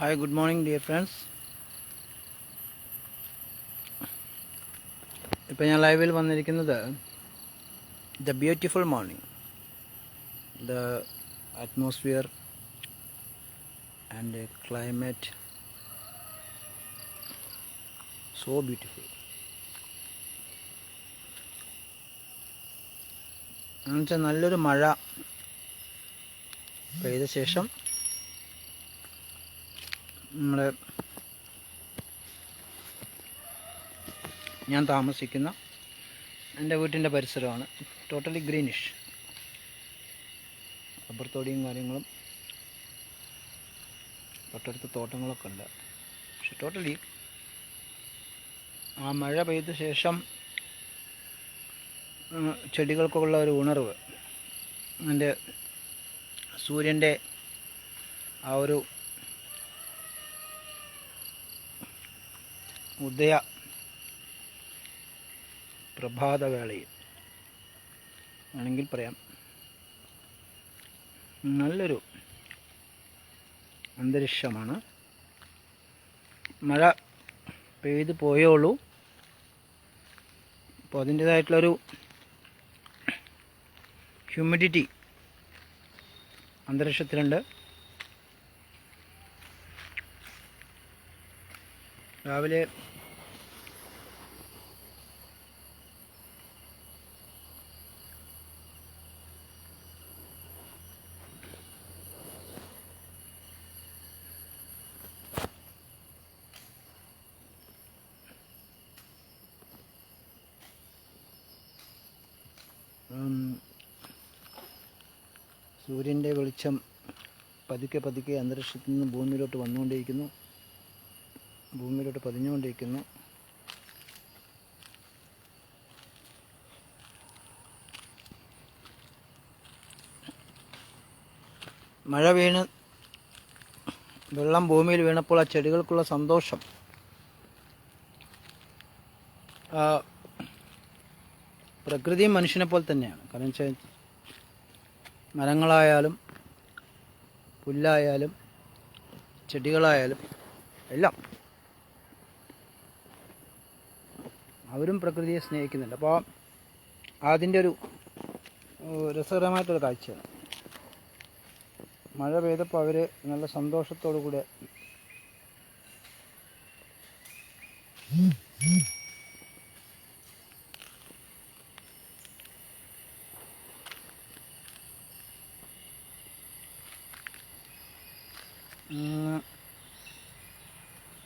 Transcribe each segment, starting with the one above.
Hi, good morning, dear friends. ഇപ്പോൾ ഞാൻ ലൈവിൽ വന്നിരിക്കുന്നത് the beautiful morning, the atmosphere and climate so beautiful. എന്നുവെച്ചാൽ നല്ലൊരു മഴ പെയ്ത ശേഷം നമ്മുടെ ഞാൻ താമസിക്കുന്ന എൻ്റെ വീട്ടിൻ്റെ പരിസരമാണ് ടോട്ടലി ഗ്രീനിഷ്. റബ്ബർ തോടിയും കാര്യങ്ങളും തൊട്ടടുത്ത് തോട്ടങ്ങളൊക്കെ ഉണ്ട്. പക്ഷെ ടോട്ടലി ആ മഴ പെയ്ത ശേഷം ചെടികൾക്കുള്ള ഒരു ഉണർവ്, അതിൻ്റെ സൂര്യൻ്റെ ആ ഒരു ഉദയ പ്രഭാതവേളയിൽ ആണെങ്കിൽ പറയാം, നല്ലൊരു അന്തരീക്ഷമാണ്. മഴ പെയ്ത് പോയുള്ളൂ. അപ്പോൾ അതിൻ്റേതായിട്ടുള്ളൊരു ഹ്യൂമിഡിറ്റി അന്തരീക്ഷത്തിലുണ്ട്. രാവിലെ സൂര്യൻ്റെ വെളിച്ചം പതുക്കെ പതുക്കെ അന്തരീക്ഷത്തിൽ നിന്ന് ഭൂമിയിലോട്ട് വന്നുകൊണ്ടിരിക്കുന്നു, ഭൂമിയിലോട്ട് പതിഞ്ഞുകൊണ്ടിരിക്കുന്നു. മഴ വീണ് വെള്ളം ഭൂമിയിൽ വീണപ്പോൾ ആ ചെടികൾക്കുള്ള സന്തോഷം പ്രകൃതിയും മനുഷ്യനെ പോലെ തന്നെയാണ്. കാരണം വെച്ചാൽ മരങ്ങളായാലും പുല്ലായാലും ചെടികളായാലും എല്ലാം അവരും പ്രകൃതിയെ സ്നേഹിക്കുന്നുണ്ട്. അപ്പോൾ അതിൻ്റെ ഒരു രസകരമായിട്ടൊരു കാഴ്ചയാണ്. മഴ പെയ്തപ്പോൾ അവർ നല്ല സന്തോഷത്തോടു കൂടെ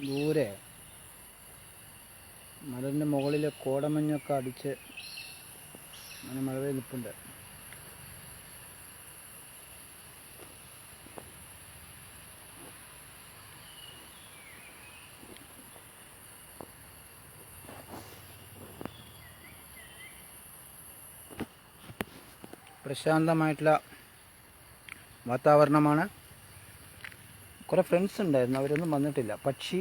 ദൂരെ മലൻ്റെ മുകളിൽ കോടമഞ്ഞൊക്കെ അടിച്ച് അങ്ങനെ മഴ പെയ്ത് നിൽപ്പുണ്ട്. പ്രശാന്തമായിട്ടുള്ള വാതാവരണമാണ്. കുറേ ഫ്രണ്ട്സ് ഉണ്ടായിരുന്നു, അവരൊന്നും വന്നിട്ടില്ല. പക്ഷി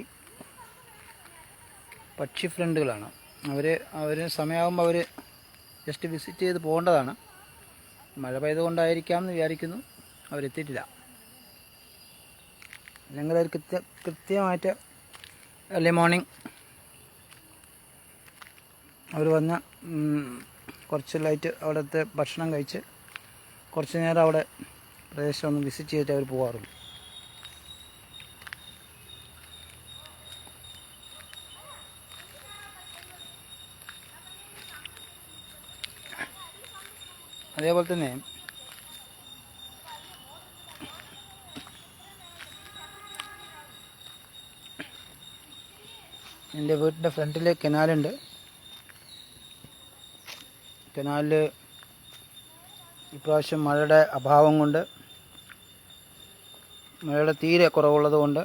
ഫ്രണ്ടുകളാണ് അവർ സമയമാകുമ്പോൾ അവർ ജസ്റ്റ് വിസിറ്റ് ചെയ്ത് പോകേണ്ടതാണ്. മഴ പെയ്തുകൊണ്ടായിരിക്കാം എന്ന് വിചാരിക്കുന്നു അവരെത്തിയിട്ടില്ല. അല്ലെങ്കിൽ അവർ കൃത്യമായിട്ട് ഏർലി മോർണിംഗ് അവർ വന്ന് കുറച്ച് ലൈറ്റ് അവിടുത്തെ ഭക്ഷണം കഴിച്ച് കുറച്ച് നേരം അവിടെ പ്രദേശം ഒന്ന് വിസിറ്റ് ചെയ്തിട്ട് അവർ പോകാറുള്ളൂ. അതേപോലെ തന്നെ എൻ്റെ വീട്ടിൻ്റെ ഫ്രണ്ടിൽ കനാലുണ്ട്. കനാലിൽ ഇപ്രാവശ്യം മഴയുടെ അഭാവം കൊണ്ട്, മഴയുടെ തീരെ കുറവുള്ളത് കൊണ്ട്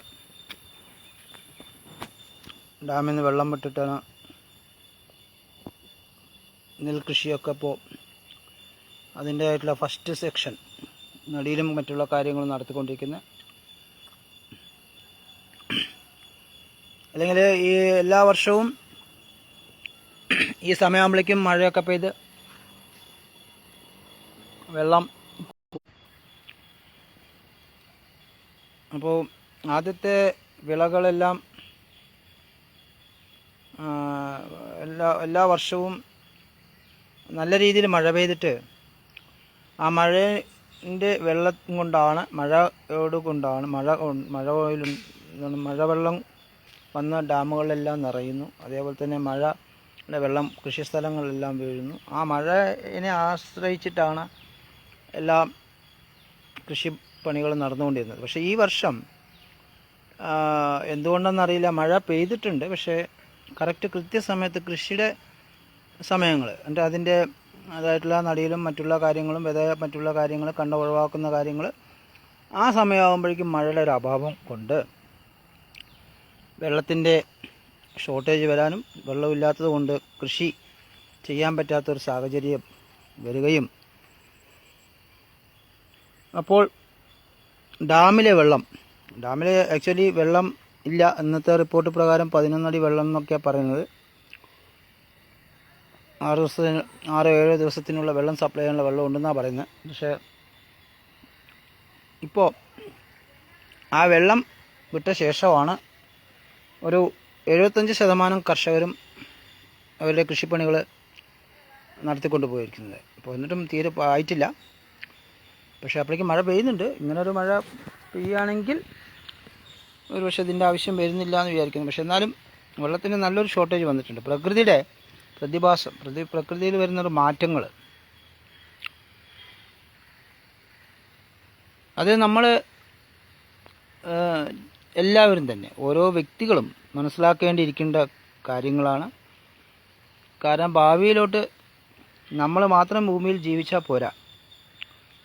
ഡാമിൽ നിന്ന് വെള്ളം വിട്ടിട്ടാണ് നെൽകൃഷിയൊക്കെ ഇപ്പോൾ അതിൻ്റേതായിട്ടുള്ള ഫസ്റ്റ് സെക്ഷൻ നടിയിലും മറ്റുള്ള കാര്യങ്ങളും നടത്തിക്കൊണ്ടിരിക്കുന്നത്. അല്ലെങ്കിൽ ഈ എല്ലാ വർഷവും ഈ സമയമാകുമ്പോഴേക്കും മഴയൊക്കെ പെയ്ത് വെള്ളം, അപ്പോൾ ആദ്യത്തെ വിളകളെല്ലാം എല്ലാ വർഷവും നല്ല രീതിയിൽ മഴ പെയ്തിട്ട് ആ മഴേൻ്റെ വെള്ളം കൊണ്ടാണ് മഴവെള്ളം വന്ന് ഡാമുകളിലെല്ലാം നിറയുന്നു. അതേപോലെ തന്നെ മഴയുടെ വെള്ളം കൃഷിസ്ഥലങ്ങളിലെല്ലാം വീഴുന്നു. ആ മഴയെ ആശ്രയിച്ചിട്ടാണ് എല്ലാ കൃഷിപ്പണികളും നടന്നുകൊണ്ടിരുന്നത്. പക്ഷേ ഈ വർഷം എന്തുകൊണ്ടെന്നറിയില്ല, മഴ പെയ്തിട്ടുണ്ട്, പക്ഷേ കൃത്യസമയത്ത് കൃഷിയുടെ സമയങ്ങൾ അതിൻ്റെ അതായിട്ടുള്ള നടിയിലും മറ്റുള്ള കാര്യങ്ങളും മറ്റുള്ള കാര്യങ്ങൾ ഒഴിവാക്കുന്ന കാര്യങ്ങൾ ആ സമയമാകുമ്പോഴേക്കും മഴയുടെ ഒരു അഭാവം കൊണ്ട് വെള്ളത്തിൻ്റെ ഷോർട്ടേജ് വരാനും വെള്ളമില്ലാത്തത് കൊണ്ട് കൃഷി ചെയ്യാൻ പറ്റാത്തൊരു സാഹചര്യം വരികയും അപ്പോൾ ഡാമിൽ ആക്ച്വലി വെള്ളം ഇല്ല. ഇന്നത്തെ റിപ്പോർട്ട് പ്രകാരം 11 അടി വെള്ളം എന്നൊക്കെയാണ് പറയുന്നത്. 6-7 ദിവസത്തിനുള്ള വെള്ളം സപ്ലൈ ചെയ്യാനുള്ള വെള്ളം ഉണ്ടെന്നാണ് പറയുന്നത്. പക്ഷേ ഇപ്പോൾ ആ വെള്ളം വിട്ട ശേഷമാണ് ഒരു 75% കർഷകരും അവരുടെ കൃഷിപ്പണികൾ നടത്തിക്കൊണ്ട് പോയിരിക്കുന്നത്. അപ്പോൾ എന്നിട്ടും തീരെ ആയിട്ടില്ല. പക്ഷേ അപ്പോഴേക്കും മഴ പെയ്യുന്നുണ്ട്. ഇങ്ങനൊരു മഴ പെയ്യുകയാണെങ്കിൽ ഒരു പക്ഷേ ഇതിൻ്റെ ആവശ്യം വരുന്നില്ല എന്ന് വിചാരിക്കുന്നു. പക്ഷെ എന്നാലും വെള്ളത്തിന് നല്ലൊരു ഷോർട്ടേജ് വന്നിട്ടുണ്ട്. പ്രകൃതിയുടെ പ്രതിഭാസം, പ്രകൃതിയിൽ വരുന്നൊരു മാറ്റങ്ങൾ അത് നമ്മൾ എല്ലാവരും തന്നെ ഓരോ വ്യക്തികളും മനസ്സിലാക്കേണ്ടിയിരിക്കേണ്ട കാര്യങ്ങളാണ്. കാരണം ഭാവിയിലോട്ട് നമ്മൾ മാത്രം ഭൂമിയിൽ ജീവിച്ചാൽ പോരാ.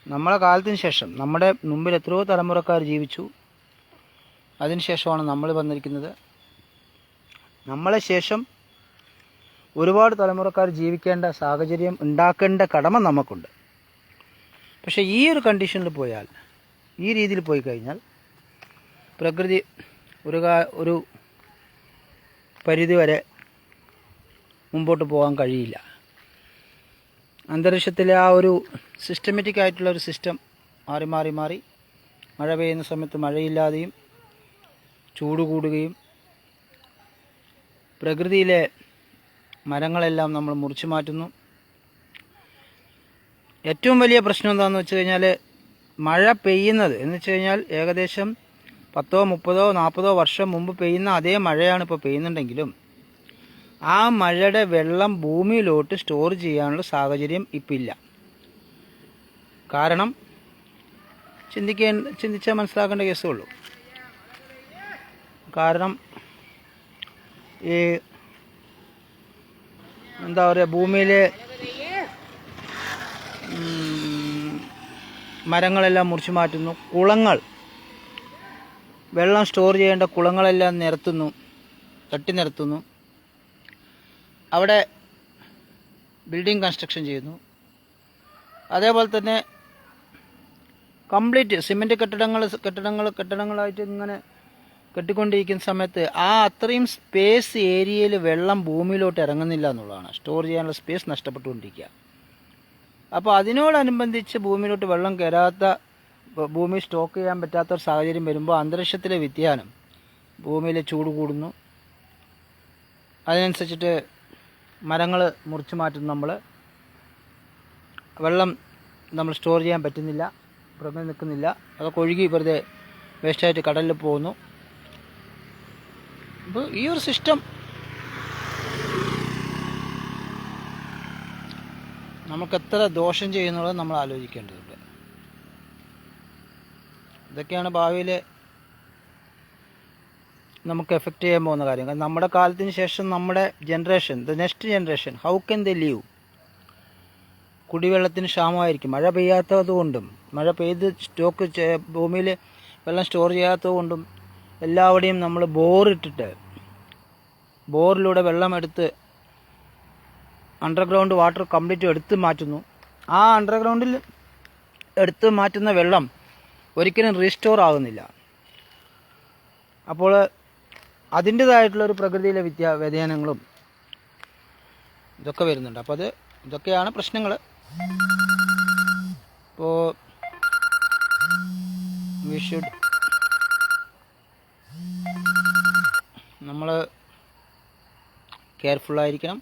നമ്മളെ കാലത്തിന് ശേഷം നമ്മുടെ മുമ്പിൽ എത്രയോ തലമുറക്കാർ ജീവിച്ചു. അതിനുശേഷമാണ് നമ്മൾ വന്നിരിക്കുന്നത്. നമ്മളെ ശേഷം ഒരുപാട് തലമുറക്കാർ ജീവിക്കേണ്ട സാഹചര്യം ഉണ്ടാക്കേണ്ട കടമ നമുക്കുണ്ട്. പക്ഷേ ഈ ഒരു കണ്ടീഷനിൽ പോയാൽ, ഈ രീതിയിൽ പോയി കഴിഞ്ഞാൽ പ്രകൃതി ഒരു പരിധി വരെ മുമ്പോട്ട് പോകാൻ കഴിയില്ല. അന്തരീക്ഷത്തിലെ ആ ഒരു സിസ്റ്റമാറ്റിക് ആയിട്ടുള്ള ഒരു സിസ്റ്റം മാറി മഴ പെയ്യുന്ന സമയത്ത് മഴയില്ലാതെയും ചൂട് കൂടുകയും പ്രകൃതിയിലെ മരങ്ങളെല്ലാം നമ്മൾ മുറിച്ചു മാറ്റുന്നു. ഏറ്റവും വലിയ പ്രശ്നം എന്താണെന്ന് വെച്ച് കഴിഞ്ഞാൽ മഴ പെയ്യുന്നത് എന്ന് വെച്ച് കഴിഞ്ഞാൽ ഏകദേശം 10, 30, 40 വർഷം മുമ്പ് പെയ്യുന്ന അതേ മഴയാണ് ഇപ്പോൾ പെയ്യുന്നുണ്ടെങ്കിലും ആ മഴയുടെ വെള്ളം ഭൂമിയിലോട്ട് സ്റ്റോർ ചെയ്യാനുള്ള സാഹചര്യം ഇപ്പം ഇല്ല. കാരണം ചിന്തിച്ചാൽ മനസ്സിലാക്കേണ്ട കേസുള്ളൂ. കാരണം ഈ എന്താ പറയുക, ഭൂമിയിലെ മരങ്ങളെല്ലാം മുറിച്ചു മാറ്റുന്നു. വെള്ളം സ്റ്റോർ ചെയ്യേണ്ട കുളങ്ങളെല്ലാം തട്ടി നിരത്തുന്നു. അവിടെ ബിൽഡിംഗ് കൺസ്ട്രക്ഷൻ ചെയ്യുന്നു. അതേപോലെ തന്നെ കംപ്ലീറ്റ് സിമെൻറ്റ് കെട്ടിടങ്ങളായിട്ട് ഇങ്ങനെ കെട്ടിക്കൊണ്ടിരിക്കുന്ന സമയത്ത് ആ അത്രയും സ്പേസ് ഏരിയയിൽ വെള്ളം ഭൂമിയിലോട്ട് ഇറങ്ങുന്നില്ല എന്നുള്ളതാണ്. സ്റ്റോർ ചെയ്യാനുള്ള സ്പേസ് നഷ്ടപ്പെട്ടുകൊണ്ടിരിക്കുക. അപ്പോൾ അതിനോടനുബന്ധിച്ച് ഭൂമിയിലോട്ട് വെള്ളം കയറാത്ത, ഭൂമി സ്റ്റോക്ക് ചെയ്യാൻ പറ്റാത്ത ഒരു സാഹചര്യം വരുമ്പോൾ അന്തരീക്ഷത്തിലെ വ്യതിയാനം, ഭൂമിയിലെ ചൂട് കൂടുന്നു. അതിനനുസരിച്ചിട്ട് മരങ്ങൾ മുറിച്ചു മാറ്റുന്നു. വെള്ളം നമ്മൾ സ്റ്റോർ ചെയ്യാൻ പറ്റുന്നില്ല, പുറമേ നിൽക്കുന്നില്ല. അതൊക്കെ ഒഴുകി വെറുതെ വേസ്റ്റായിട്ട് കടലിൽ പോകുന്നു. അപ്പോൾ ഈ ഒരു സിസ്റ്റം നമുക്ക് എത്ര ദോഷം ചെയ്യുന്നുള്ളത് നമ്മൾ ആലോചിക്കേണ്ടതുണ്ട്. ഇതൊക്കെയാണ് ഭാവിയിൽ നമുക്ക് എഫക്റ്റ് ചെയ്യാൻ പോകുന്ന കാര്യം. കാരണം നമ്മുടെ കാലത്തിന് ശേഷം നമ്മുടെ generation, next generation, how can they leave? കുടിവെള്ളത്തിന് ക്ഷാമമായിരിക്കും. മഴ പെയ്യാത്തത് കൊണ്ടും മഴ പെയ്ത് ഭൂമിയിൽ വെള്ളം സ്റ്റോർ ചെയ്യാത്തത് കൊണ്ടും എല്ലാവിടെയും നമ്മൾ ബോറിലൂടെ വെള്ളം എടുത്ത് അണ്ടർഗ്രൗണ്ട് വാട്ടർ കംപ്ലീറ്റ് എടുത്ത് മാറ്റുന്നു. ആ അണ്ടർഗ്രൗണ്ടിൽ എടുത്ത് മാറ്റുന്ന വെള്ളം ഒരിക്കലും റീസ്റ്റോർ ആകുന്നില്ല. അപ്പോൾ അതിൻ്റേതായിട്ടുള്ളൊരു പ്രകൃതിയിലെ വ്യതിയാനങ്ങളും ഇതൊക്കെ വരുന്നുണ്ട്. അപ്പോൾ ഇതൊക്കെയാണ് പ്രശ്നങ്ങൾ. ഇപ്പോൾ we should നമ്മൾ കെയർഫുള്ളായിരിക്കണം.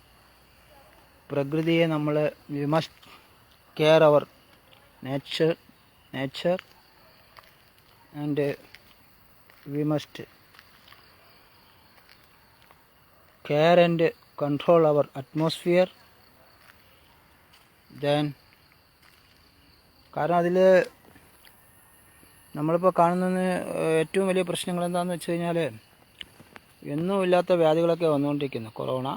പ്രകൃതിയെ നമ്മൾ we must care our nature and we must care and control our atmosphere. Then കാരണം അതിൽ നമ്മളിപ്പോൾ കാണുന്ന ഏറ്റവും വലിയ പ്രശ്നങ്ങൾ എന്താണെന്ന് വെച്ച് കഴിഞ്ഞാൽ എന്നുമില്ലാത്ത വ്യാധികളൊക്കെ വന്നുകൊണ്ടിരിക്കുന്നു. കൊറോണ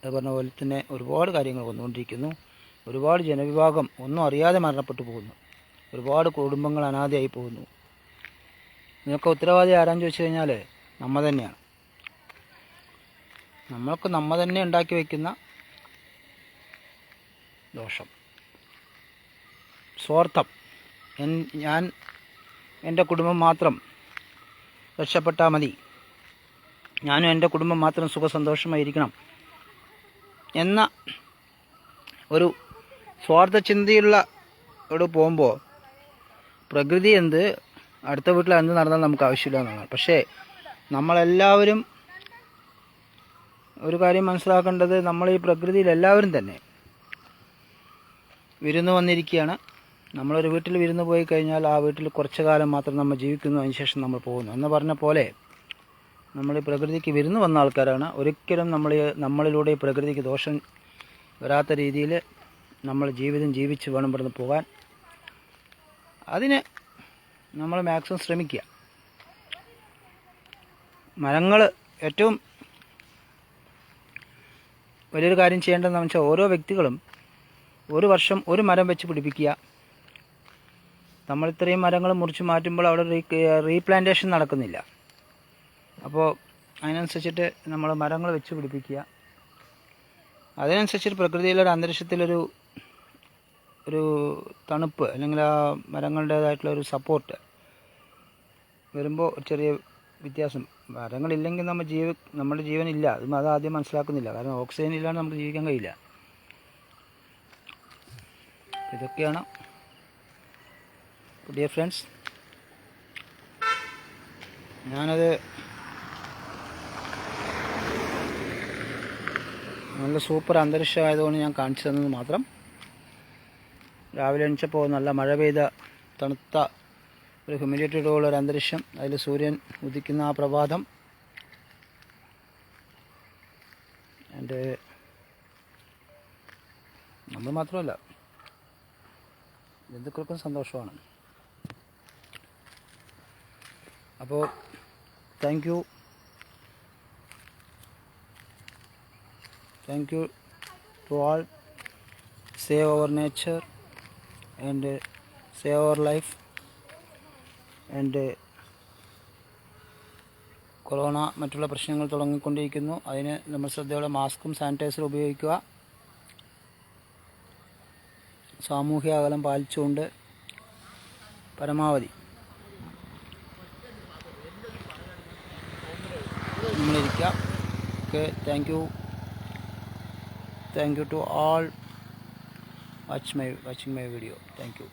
അത് പറഞ്ഞ പോലെ തന്നെ ഒരുപാട് കാര്യങ്ങൾ വന്നുകൊണ്ടിരിക്കുന്നു. ഒരുപാട് ജനവിഭാഗം ഒന്നും അറിയാതെ മരണപ്പെട്ടു പോകുന്നു. ഒരുപാട് കുടുംബങ്ങൾ അനാഥയായി പോകുന്നു. ഇതിനൊക്കെ ഉത്തരവാദി ആരാന്ന് ചോദിച്ചു കഴിഞ്ഞാൽ നമ്മൾ തന്നെയാണ്. നമ്മൾ തന്നെ ഉണ്ടാക്കി വയ്ക്കുന്ന ദോഷം, സ്വാർത്ഥം. ഞാൻ എൻ്റെ കുടുംബം മാത്രം രക്ഷപ്പെട്ടാൽ മതി, ഞാനും എൻ്റെ കുടുംബം മാത്രം സുഖസന്തോഷമായിരിക്കണം എന്ന ഒരു സ്വാർത്ഥ ചിന്തയുള്ള ഇവിടെ പോകുമ്പോൾ പ്രകൃതി എന്ത്, അടുത്ത വീട്ടിൽ എന്ത് നടന്നാൽ നമുക്ക് ആവശ്യമില്ല എന്നാണ്. പക്ഷേ നമ്മളെല്ലാവരും ഒരു കാര്യം മനസ്സിലാക്കേണ്ടത്, നമ്മൾ ഈ പ്രകൃതിയിൽ എല്ലാവരും തന്നെ വിരുന്ന് വന്നിരിക്കുകയാണ്. നമ്മളൊരു വീട്ടിൽ വിരുന്ന് പോയി കഴിഞ്ഞാൽ ആ വീട്ടിൽ കുറച്ചു കാലം മാത്രം നമ്മൾ ജീവിക്കുന്നു, അതിനുശേഷം നമ്മൾ പോകുന്നു എന്ന് പറഞ്ഞ പോലെ നമ്മൾ ഈ പ്രകൃതിക്ക് വിരുന്ന് വന്ന ആൾക്കാരാണ്. ഒരിക്കലും നമ്മളിലൂടെ ഈ പ്രകൃതിക്ക് ദോഷം വരാത്ത രീതിയിൽ നമ്മൾ ജീവിതം ജീവിച്ച് വേണം ഇവിടുന്ന് പോകാൻ. അതിന് നമ്മൾ മാക്സിമം ശ്രമിക്കുക. മരങ്ങൾ ഏറ്റവും വലിയൊരു കാര്യം ചെയ്യേണ്ടതെന്ന് വെച്ചാൽ ഓരോ വ്യക്തികളും ഒരു വർഷം ഒരു മരം വെച്ച് പിടിപ്പിക്കുക. നമ്മൾ ഇത്രയും മരങ്ങൾ മുറിച്ച് മാറ്റുമ്പോൾ അവിടെ റീപ്ലാന്റേഷൻ നടക്കുന്നില്ല. അപ്പോൾ അതിനനുസരിച്ചിട്ട് നമ്മൾ മരങ്ങൾ വെച്ച് പിടിപ്പിക്കുക. അതിനനുസരിച്ചിട്ട് പ്രകൃതിയിലൊരു അന്തരീക്ഷത്തിലൊരു തണുപ്പ് അല്ലെങ്കിൽ ആ മരങ്ങളുടേതായിട്ടുള്ള ഒരു സപ്പോർട്ട് വരുമ്പോൾ ചെറിയ വ്യത്യാസം. മരങ്ങളില്ലെങ്കിൽ നമ്മുടെ ജീവനില്ല. അതാദ്യം മനസ്സിലാക്കുന്നില്ല. കാരണം ഓക്സിജൻ ഇല്ലാണ്ട് നമുക്ക് ജീവിക്കാൻ കഴിയില്ല. ഇതൊക്കെയാണ് ഡിയർ ഫ്രണ്ട്സ്. ഞാനത് നല്ല സൂപ്പർ അന്തരീക്ഷമായതുകൊണ്ട് ഞാൻ കാണിച്ചു തന്നത് മാത്രം. രാവിലെ എണീച്ചപ്പോൾ നല്ല മഴ പെയ്ത തണുത്ത ഒരു ഹ്യൂമിഡിറ്റിയോടുള്ള ഒരു അന്തരീക്ഷം, അതിൽ സൂര്യൻ ഉദിക്കുന്ന ആ പ്രഭാതം എൻ്റെ നമ്മൾ മാത്രമല്ല ജന്തുക്കൾക്കും സന്തോഷമാണ്. അപ്പോൾ thank you to all. Save our nature and save our life. And corona മറ്റുള്ള പ്രശ്നങ്ങൾ തുടങ്ങിക്കൊണ്ടിരിക്കുന്നു. അതിന് നമ്മൾ ശ്രദ്ധയോടെ മാസ്കും സാനിറ്റൈസറും ഉപയോഗിക്കുക. സാമൂഹ്യ അകലം പാലിച്ചുകൊണ്ട് പരമാവധി നമ്മളിരിക്കുക. Okay, thank you to all watching my video. Thank you.